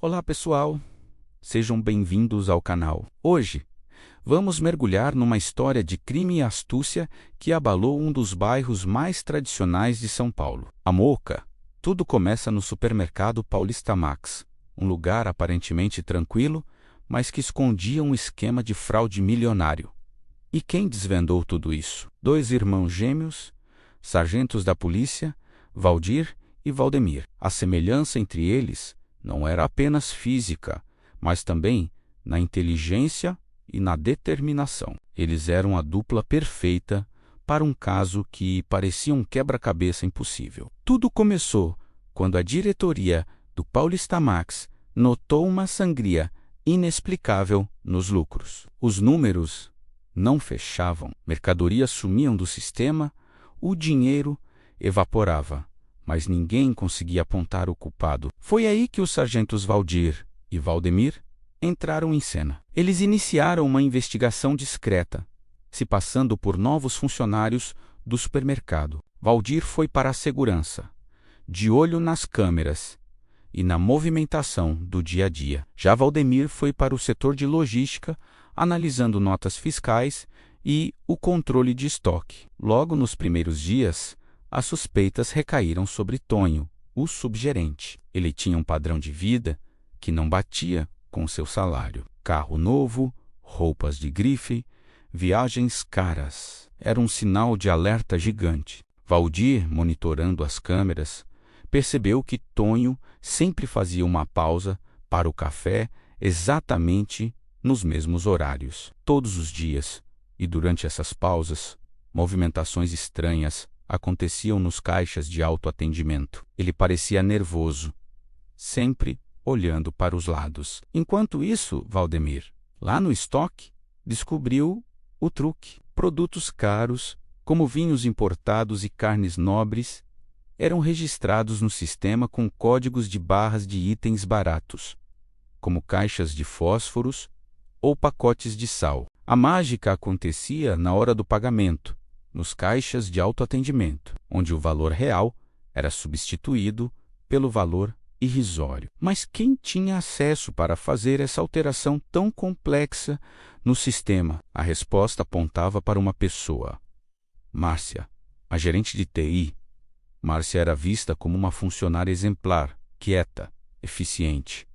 Olá pessoal, sejam bem-vindos ao canal. Hoje, vamos mergulhar numa história de crime e astúcia que abalou um dos bairros mais tradicionais de São Paulo, a Mooca. Tudo começa no supermercado Paulista Max, um lugar aparentemente tranquilo, mas que escondia um esquema de fraude milionário. E quem desvendou tudo isso? Dois irmãos gêmeos, sargentos da polícia, Valdir e Valdemir. A semelhança entre eles não era apenas física, mas também na inteligência e na determinação. Eles eram a dupla perfeita para um caso que parecia um quebra-cabeça impossível. Tudo começou quando a diretoria do Paulista Max notou uma sangria inexplicável nos lucros. Os números não fechavam, mercadorias sumiam do sistema, o dinheiro evaporava, mas ninguém conseguia apontar o culpado. Foi aí que os sargentos Valdir e Valdemir entraram em cena. Eles iniciaram uma investigação discreta, se passando por novos funcionários do supermercado. Valdir foi para a segurança, de olho nas câmeras e na movimentação do dia a dia. Já Valdemir foi para o setor de logística, analisando notas fiscais e o controle de estoque. Logo nos primeiros dias, as suspeitas recaíram sobre Tonho, o subgerente. Ele tinha um padrão de vida que não batia com seu salário. Carro novo, roupas de grife, viagens caras. Era um sinal de alerta gigante. Valdir, monitorando as câmeras, percebeu que Tonho sempre fazia uma pausa para o café exatamente nos mesmos horários. Todos os dias, e durante essas pausas, movimentações estranhas aconteciam nos caixas de autoatendimento. Ele parecia nervoso, sempre olhando para os lados. Enquanto isso, Valdemir, lá no estoque, descobriu o truque. Produtos caros, como vinhos importados e carnes nobres, eram registrados no sistema com códigos de barras de itens baratos, como caixas de fósforos ou pacotes de sal. A mágica acontecia na hora do pagamento, nos caixas de autoatendimento, onde o valor real era substituído pelo valor irrisório. Mas quem tinha acesso para fazer essa alteração tão complexa no sistema? A resposta apontava para uma pessoa: Márcia, a gerente de TI. Márcia era vista como uma funcionária exemplar, quieta, eficiente.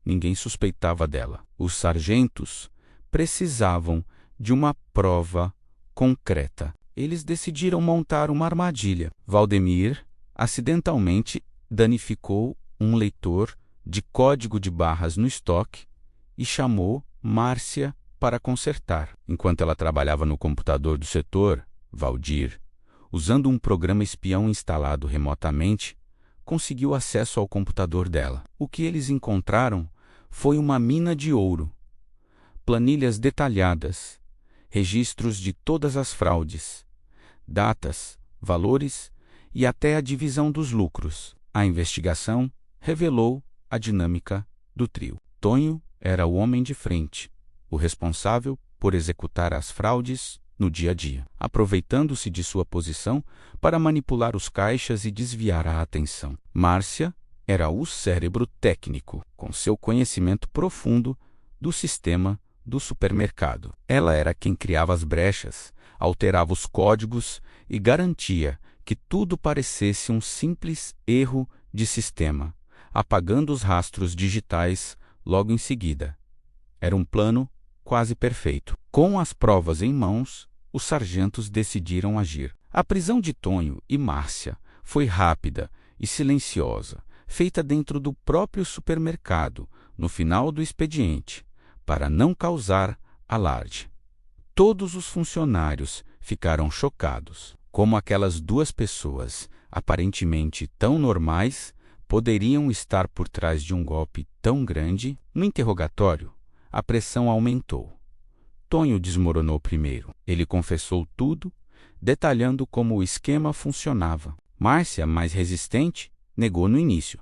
Ninguém suspeitava dela. Os sargentos precisavam de uma prova concreta. Eles decidiram montar uma armadilha. Valdemir acidentalmente danificou um leitor de código de barras no estoque e chamou Márcia para consertar. Enquanto ela trabalhava no computador do setor, Valdir, usando um programa espião instalado remotamente, conseguiu acesso ao computador dela. O que eles encontraram foi uma mina de ouro, planilhas detalhadas, registros de todas as fraudes, datas, valores e até a divisão dos lucros. A investigação revelou a dinâmica do trio. Tonho era o homem de frente, o responsável por executar as fraudes no dia a dia, aproveitando-se de sua posição para manipular os caixas e desviar a atenção. Márcia era o cérebro técnico, com seu conhecimento profundo do sistema do supermercado. Ela era quem criava as brechas, alterava os códigos e garantia que tudo parecesse um simples erro de sistema, apagando os rastros digitais logo em seguida. Era um plano quase perfeito. Com as provas em mãos, os sargentos decidiram agir. A prisão de Tonho e Márcia foi rápida e silenciosa, feita dentro do próprio supermercado, no final do expediente, para não causar alarde. Todos os funcionários ficaram chocados. Como aquelas duas pessoas, aparentemente tão normais, poderiam estar por trás de um golpe tão grande? No interrogatório, a pressão aumentou. Tonho desmoronou primeiro. Ele confessou tudo, detalhando como o esquema funcionava. Márcia, mais resistente, negou no início,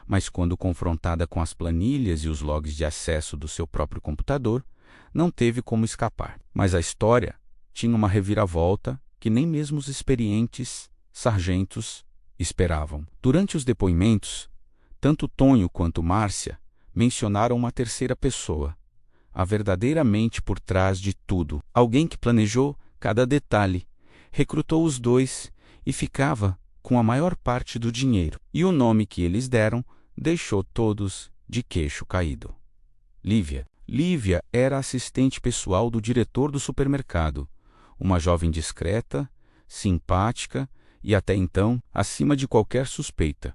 mas quando confrontada com as planilhas e os logs de acesso do seu próprio computador, não teve como escapar. Mas a história tinha uma reviravolta que nem mesmo os experientes sargentos esperavam. Durante os depoimentos, tanto Tonho quanto Márcia mencionaram uma terceira pessoa, a verdadeira mente por trás de tudo. Alguém que planejou cada detalhe, recrutou os dois e ficava com a maior parte do dinheiro. E o nome que eles deram deixou todos de queixo caído. Lívia. Lívia era assistente pessoal do diretor do supermercado, uma jovem discreta, simpática e até então acima de qualquer suspeita.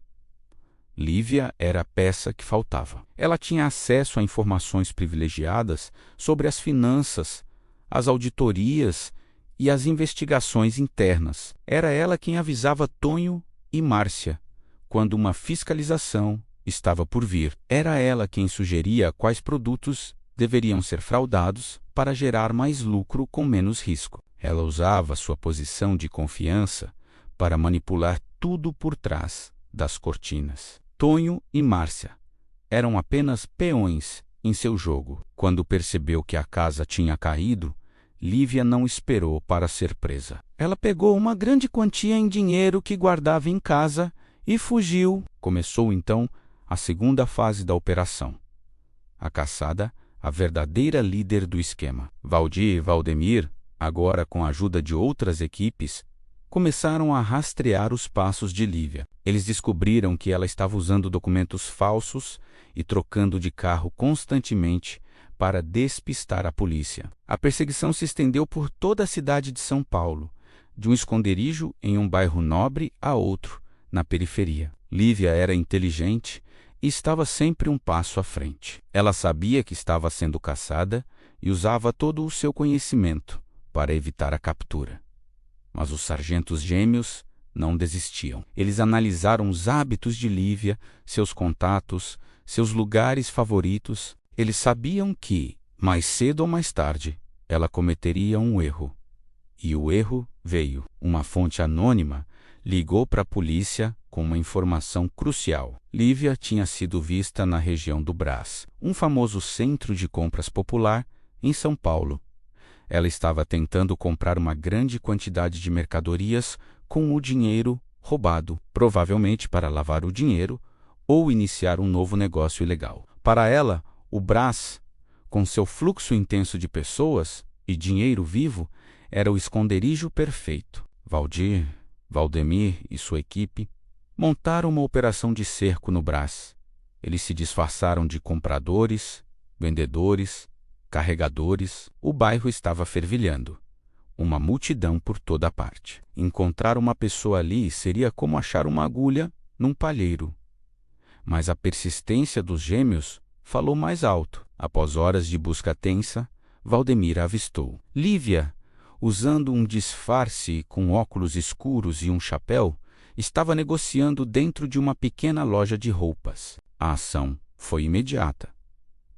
Lívia era a peça que faltava. Ela tinha acesso a informações privilegiadas sobre as finanças, as auditorias e as investigações internas. Era ela quem avisava Tonho e Márcia quando uma fiscalização estava por vir. Era ela quem sugeria quais produtos deveriam ser fraudados para gerar mais lucro com menos risco. Ela usava sua posição de confiança para manipular tudo por trás das cortinas. Tonho e Márcia eram apenas peões em seu jogo. Quando percebeu que a casa tinha caído, Lívia não esperou para ser presa. Ela pegou uma grande quantia em dinheiro que guardava em casa e fugiu. Começou então a segunda fase da operação. A caçada à verdadeira líder do esquema. Valdir e Valdemir, agora com a ajuda de outras equipes, começaram a rastrear os passos de Lívia. Eles descobriram que ela estava usando documentos falsos e trocando de carro constantemente para despistar a polícia. A perseguição se estendeu por toda a cidade de São Paulo, de um esconderijo em um bairro nobre a outro, na periferia. Lívia era inteligente e estava sempre um passo à frente. Ela sabia que estava sendo caçada e usava todo o seu conhecimento para evitar a captura. Mas os sargentos gêmeos não desistiam. Eles analisaram os hábitos de Lívia, seus contatos, seus lugares favoritos. Eles sabiam que, mais cedo ou mais tarde, ela cometeria um erro. E o erro veio. Uma fonte anônima ligou para a polícia com uma informação crucial. Lívia tinha sido vista na região do Brás, um famoso centro de compras popular em São Paulo. Ela estava tentando comprar uma grande quantidade de mercadorias com o dinheiro roubado, provavelmente para lavar o dinheiro ou iniciar um novo negócio ilegal. Para ela, o Brás, com seu fluxo intenso de pessoas e dinheiro vivo, era o esconderijo perfeito. Valdir, Valdemir e sua equipe montaram uma operação de cerco no Brás. Eles se disfarçaram de compradores, vendedores, carregadores. O bairro estava fervilhando. Uma multidão por toda parte. Encontrar uma pessoa ali seria como achar uma agulha num palheiro. Mas a persistência dos gêmeos falou mais alto. Após horas de busca tensa, Valdemir a avistou. Lívia, usando um disfarce com óculos escuros e um chapéu, estava negociando dentro de uma pequena loja de roupas. A ação foi imediata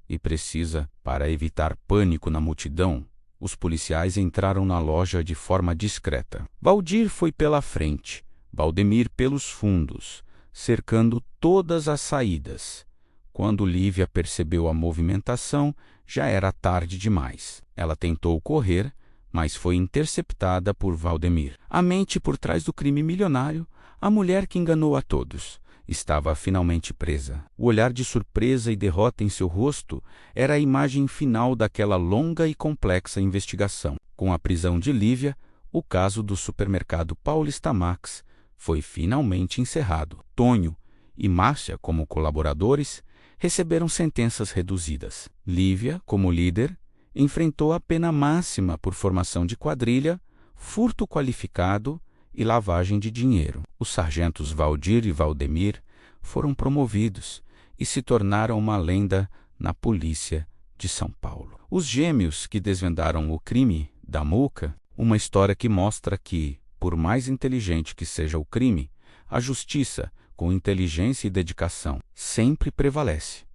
e precisa. Para evitar pânico na multidão, os policiais entraram na loja de forma discreta. Valdir foi pela frente, Valdemir pelos fundos, cercando todas as saídas. Quando Lívia percebeu a movimentação, já era tarde demais. Ela tentou correr, mas foi interceptada por Valdemir. A mente por trás do crime milionário, a mulher que enganou a todos, estava finalmente presa. O olhar de surpresa e derrota em seu rosto era a imagem final daquela longa e complexa investigação. Com a prisão de Lívia, o caso do supermercado Paulista Max foi finalmente encerrado. Tonho e Márcia, como colaboradores, receberam sentenças reduzidas. Lívia, como líder, enfrentou a pena máxima por formação de quadrilha, furto qualificado e lavagem de dinheiro. Os sargentos Valdir e Valdemir foram promovidos e se tornaram uma lenda na polícia de São Paulo. Os gêmeos que desvendaram o crime da Muca, uma história que mostra que, por mais inteligente que seja o crime, a justiça, com inteligência e dedicação, sempre prevalece.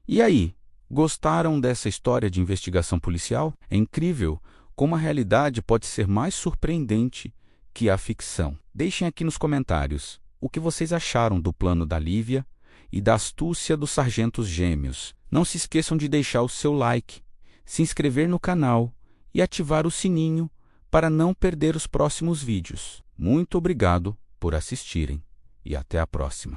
E aí, gostaram dessa história de investigação policial? É incrível como a realidade pode ser mais surpreendente que a ficção. Deixem aqui nos comentários o que vocês acharam do plano da Lívia e da astúcia dos sargentos gêmeos. Não se esqueçam de deixar o seu like, se inscrever no canal e ativar o sininho para não perder os próximos vídeos. Muito obrigado por assistirem e até a próxima.